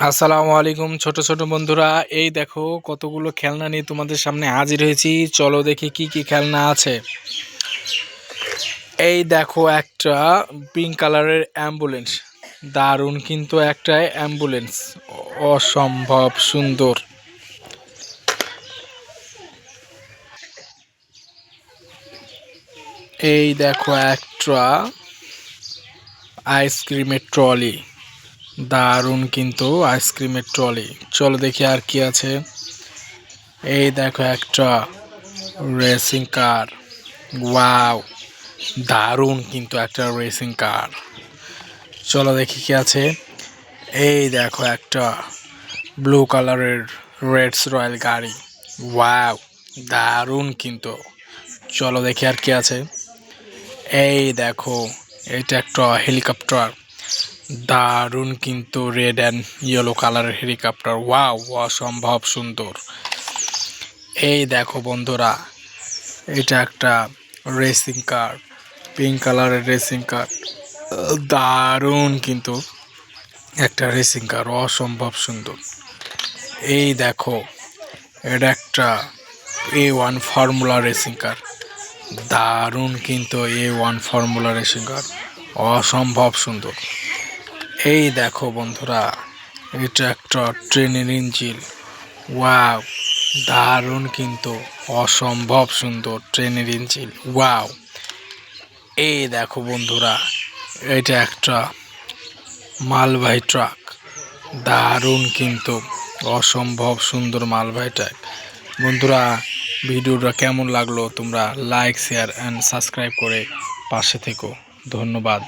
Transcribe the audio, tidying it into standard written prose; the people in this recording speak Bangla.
আসসালামু আলাইকুম ছোট ছোট বন্ধুরা, এই দেখো কতগুলো খেলনা নিয়ে তোমাদের সামনে হাজির হয়েছি। চলো দেখি কি কি খেলনা আছে। এই দেখো একটা পিঙ্ক কালারের অ্যাম্বুলেন্স, দারুণ কিন্তু একটা অ্যাম্বুলেন্স, অসম্ভব সুন্দর। এই দেখো একটা আইসক্রিমের ট্রলি, দারুণ কিন্তু আইসক্রিমের ট্রলি। চলো দেখি আর কি আছে। এই দেখো একটা রেসিং কার, ওয়াও, দারুণ কিন্তু একটা রেসিং কার। চলো দেখি কি আছে। এই দেখো একটা ব্লু কালারের রেডস রয়্যাল গাড়ি, ওয়াও, দারুণ কিন্তু। চলো দেখি আর কি আছে। এই দেখো এটা একটা হেলিকপ্টার, দারুণ কিন্তু রেড অ্যান্ড ইয়েলো কালারের হেলিকপ্টার, ওয়াও, অসম্ভব সুন্দর। এই দেখো বন্ধুরা, এটা একটা রেসিং কার, পিঙ্ক কালারের রেসিং কার, দারুণ কিন্তু একটা রেসিং কার, অসম্ভব সুন্দর। এই দেখো এটা একটা A1 ফর্মুলা রেসিং কার, দারুণ কিন্তু A1 ফর্মুলা রেসিং কার, অসম্ভব সুন্দর। এই দেখো বন্ধুরা, এটা একটা ট্রেনের ইঞ্জিন, ওয়াও, দারুণ কিন্তু অসম্ভব সুন্দর ট্রেনের ইঞ্জিন, ওয়াও। এই দেখো বন্ধুরা, এটা একটা মালবাহী ট্রাক, দারুণ কিন্তু অসম্ভব সুন্দর মালবাহী ট্রাক। বন্ধুরা, ভিডিওটা কেমন লাগলো তোমরা লাইক শেয়ার অ্যান্ড সাবস্ক্রাইব করে পাশে থেকো। ধন্যবাদ।